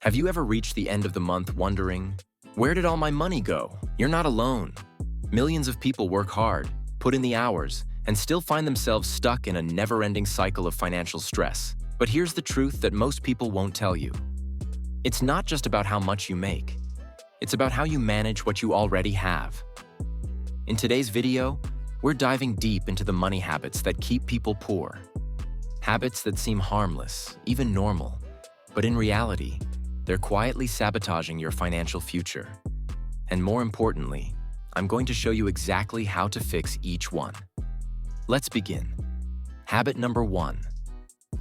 Have you ever reached the end of the month wondering, where did all my money go? You're not alone. Millions of people work hard, put in the hours, and still find themselves stuck in a never-ending cycle of financial stress. But here's the truth that most people won't tell you. It's not just about how much you make. It's about how you manage what you already have. In today's video, we're diving deep into the money habits that keep people poor. Habits that seem harmless, even normal, but in reality, they're quietly sabotaging your financial future. And more importantly, I'm going to show you exactly how to fix each one. Let's begin. Habit number 1,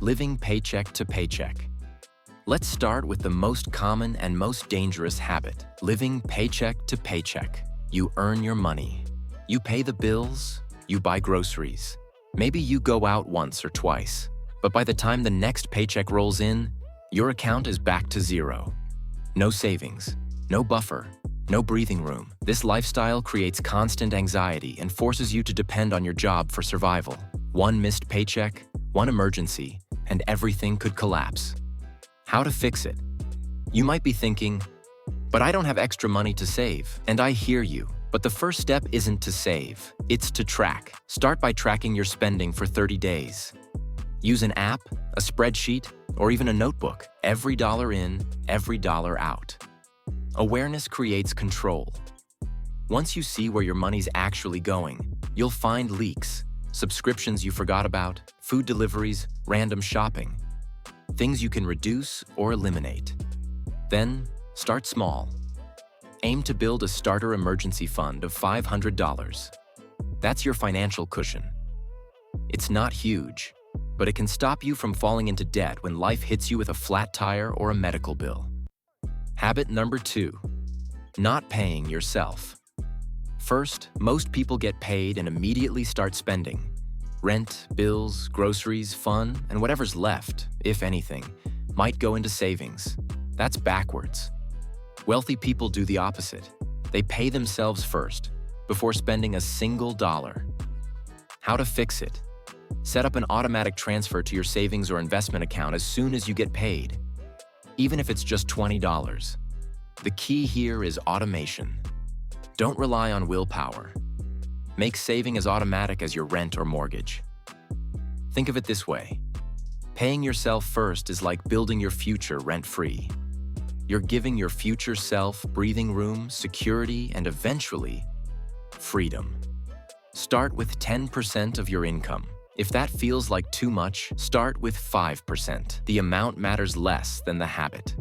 living paycheck to paycheck. Let's start with the most common and most dangerous habit, living paycheck to paycheck. You earn your money. You pay the bills, you buy groceries. Maybe you go out once or twice, but by the time the next paycheck rolls in, your account is back to zero. No savings, no buffer, no breathing room. This lifestyle creates constant anxiety and forces you to depend on your job for survival. One missed paycheck, one emergency, and everything could collapse. How to fix it? You might be thinking, but I don't have extra money to save, and I hear you. But the first step isn't to save, it's to track. Start by tracking your spending for 30 days. Use an app, a spreadsheet, or even a notebook. Every dollar in, every dollar out. Awareness creates control. Once you see where your money's actually going, you'll find leaks, subscriptions you forgot about, food deliveries, random shopping, things you can reduce or eliminate. Then, start small. Aim to build a starter emergency fund of $500. That's your financial cushion. It's not huge, but it can stop you from falling into debt when life hits you with a flat tire or a medical bill. Habit number 2, not paying yourself. First, most people get paid and immediately start spending. Rent, bills, groceries, fun, and whatever's left, if anything, might go into savings. That's backwards. Wealthy people do the opposite. They pay themselves first, before spending a single dollar. How to fix it? Set up an automatic transfer to your savings or investment account as soon as you get paid, even if it's just $20. The key here is automation. Don't rely on willpower. Make saving as automatic as your rent or mortgage. Think of it this way. Paying yourself first is like building your future rent-free. You're giving your future self breathing room, security, and eventually, freedom. Start with 10% of your income. If that feels like too much, start with 5%. The amount matters less than the habit.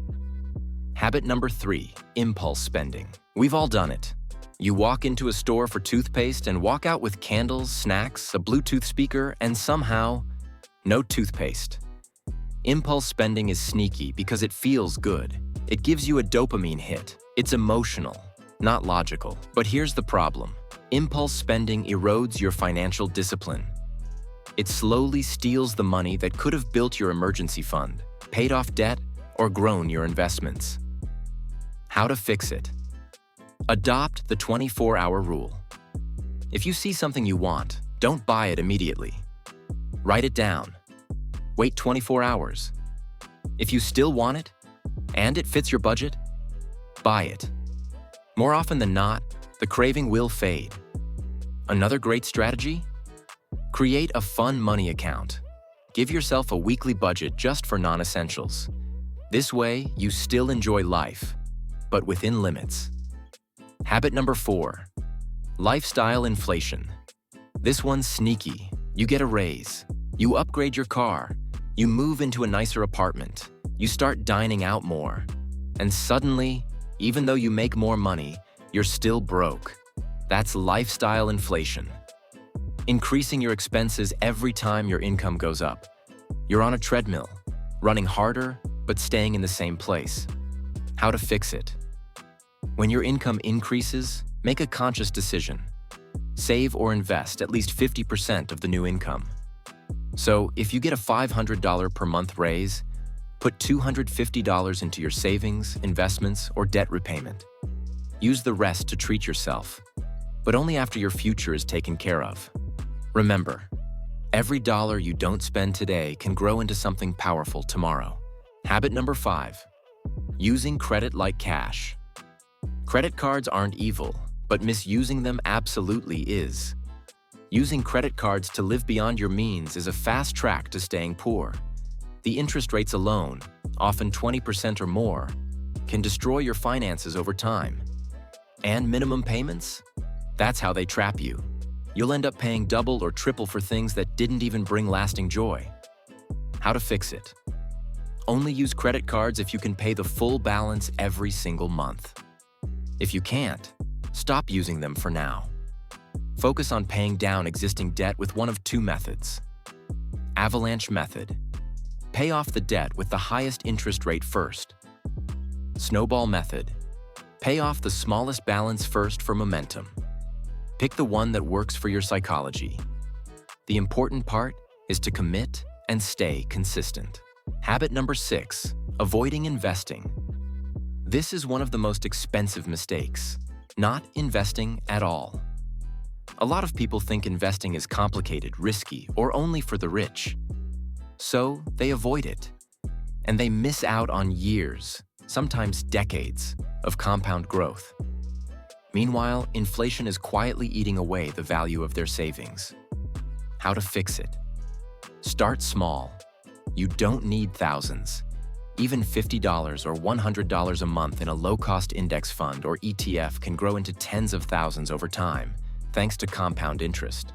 Habit number 3, impulse spending. We've all done it. You walk into a store for toothpaste and walk out with candles, snacks, a Bluetooth speaker, and somehow, no toothpaste. Impulse spending is sneaky because it feels good. It gives you a dopamine hit. It's emotional, not logical. But here's the problem. Impulse spending erodes your financial discipline. It slowly steals the money that could have built your emergency fund, paid off debt, or grown your investments. How to fix it? Adopt the 24-hour rule. If you see something you want, don't buy it immediately. Write it down. Wait 24 hours. If you still want it, and it fits your budget, buy it. More often than not, the craving will fade. Another great strategy? Create a fun money account. Give yourself a weekly budget just for non-essentials. This way, you still enjoy life, but within limits. Habit number 4, lifestyle inflation. This one's sneaky. You get a raise. You upgrade your car. You move into a nicer apartment. You start dining out more. And suddenly, even though you make more money, you're still broke. That's lifestyle inflation. Increasing your expenses every time your income goes up. You're on a treadmill, running harder, but staying in the same place. How to fix it? When your income increases, make a conscious decision. Save or invest at least 50% of the new income. So if you get a $500 per month raise, put $250 into your savings, investments, or debt repayment. Use the rest to treat yourself, but only after your future is taken care of. Remember, every dollar you don't spend today can grow into something powerful tomorrow. Habit number 5, Using credit like cash. Credit cards aren't evil, but misusing them absolutely is. Using credit cards to live beyond your means is a fast track to staying poor. The interest rates alone, often 20% or more, can destroy your finances over time. And minimum payments? That's how they trap you. You'll end up paying double or triple for things that didn't even bring lasting joy. How to fix it? Only use credit cards if you can pay the full balance every single month. If you can't, stop using them for now. Focus on paying down existing debt with one of two methods. Avalanche method. Pay off the debt with the highest interest rate first. Snowball method. Pay off the smallest balance first for momentum. Pick the one that works for your psychology. The important part is to commit and stay consistent. Habit number 6, avoiding investing. This is one of the most expensive mistakes, not investing at all. A lot of people think investing is complicated, risky, or only for the rich. So they avoid it. And they miss out on years, sometimes decades, of compound growth. Meanwhile, inflation is quietly eating away the value of their savings. How to fix it? Start small. You don't need thousands. Even $50 or $100 a month in a low-cost index fund or ETF can grow into tens of thousands over time, thanks to compound interest.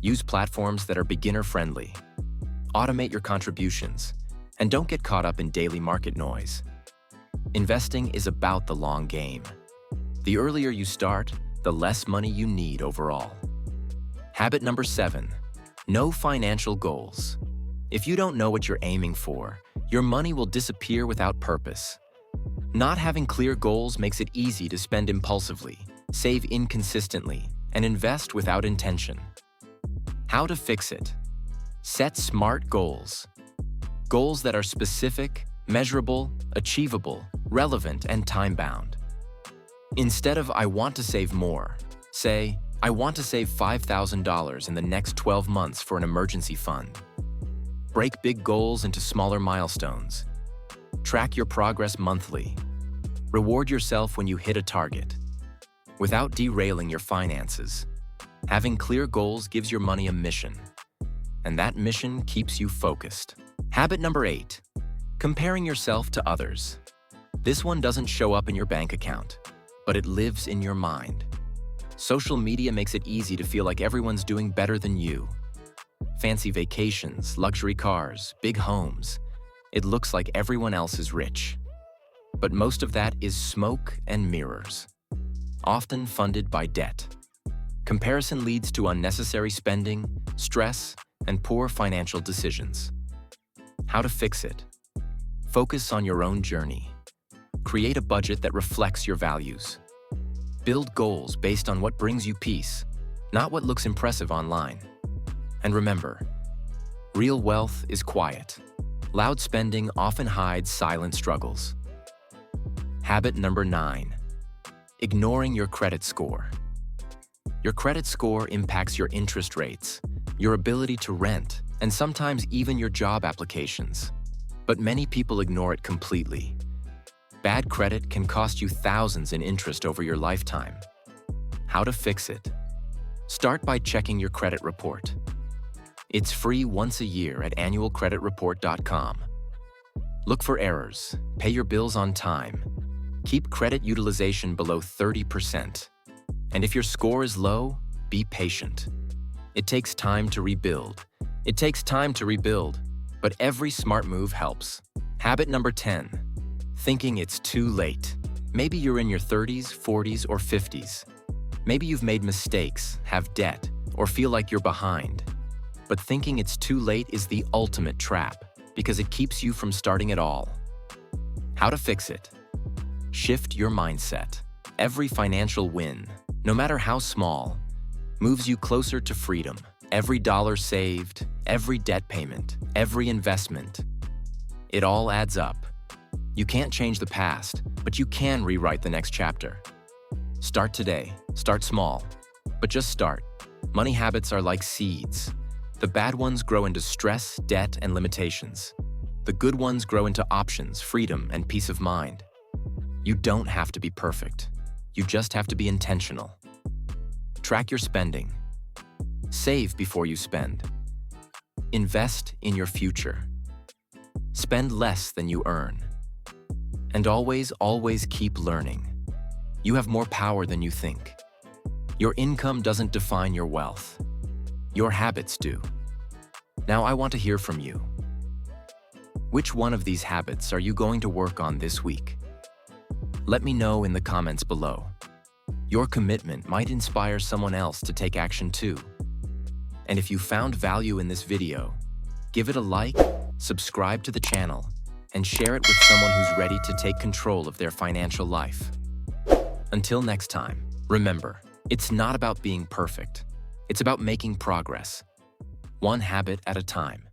Use platforms that are beginner-friendly. Automate your contributions, and don't get caught up in daily market noise. Investing is about the long game. The earlier you start, the less money you need overall. Habit number 7, know financial goals. If you don't know what you're aiming for, your money will disappear without purpose. Not having clear goals makes it easy to spend impulsively, save inconsistently, and invest without intention. How to fix it? Set smart goals. Goals that are specific, measurable, achievable, relevant, and time-bound. Instead of "I want to save more," say, "I want to save $5,000 in the next 12 months for an emergency fund." Break big goals into smaller milestones. Track your progress monthly. Reward yourself when you hit a target. Without derailing your finances, having clear goals gives your money a mission. And that mission keeps you focused. Habit number 8, comparing yourself to others. This one doesn't show up in your bank account, but it lives in your mind. Social media makes it easy to feel like everyone's doing better than you. Fancy vacations, luxury cars, big homes. It looks like everyone else is rich. But most of that is smoke and mirrors, often funded by debt. Comparison leads to unnecessary spending, stress, and poor financial decisions. How to fix it? Focus on your own journey. Create a budget that reflects your values. Build goals based on what brings you peace, not what looks impressive online. And remember, real wealth is quiet. Loud spending often hides silent struggles. Habit number 9, ignoring your credit score. Your credit score impacts your interest rates, your ability to rent, and sometimes even your job applications. But many people ignore it completely. Bad credit can cost you thousands in interest over your lifetime. How to fix it? Start by checking your credit report. It's free once a year at annualcreditreport.com. Look for errors, pay your bills on time, keep credit utilization below 30%. And if your score is low, be patient. It takes time to rebuild. But every smart move helps. Habit number 10, thinking it's too late. Maybe you're in your 30s, 40s, or 50s. Maybe you've made mistakes, have debt, or feel like you're behind. But thinking it's too late is the ultimate trap because it keeps you from starting at all. How to fix it? Shift your mindset. Every financial win, no matter how small, moves you closer to freedom. Every dollar saved, every debt payment, every investment, it all adds up. You can't change the past, but you can rewrite the next chapter. Start today, start small, but just start. Money habits are like seeds. The bad ones grow into stress, debt, and limitations. The good ones grow into options, freedom, and peace of mind. You don't have to be perfect. You just have to be intentional. Track your spending. Save before you spend. Invest in your future. Spend less than you earn. And always, always keep learning. You have more power than you think. Your income doesn't define your wealth. Your habits do. Now I want to hear from you. Which one of these habits are you going to work on this week? Let me know in the comments below. Your commitment might inspire someone else to take action too. And if you found value in this video, give it a like, subscribe to the channel, and share it with someone who's ready to take control of their financial life. Until next time, remember, it's not about being perfect. It's about making progress, one habit at a time.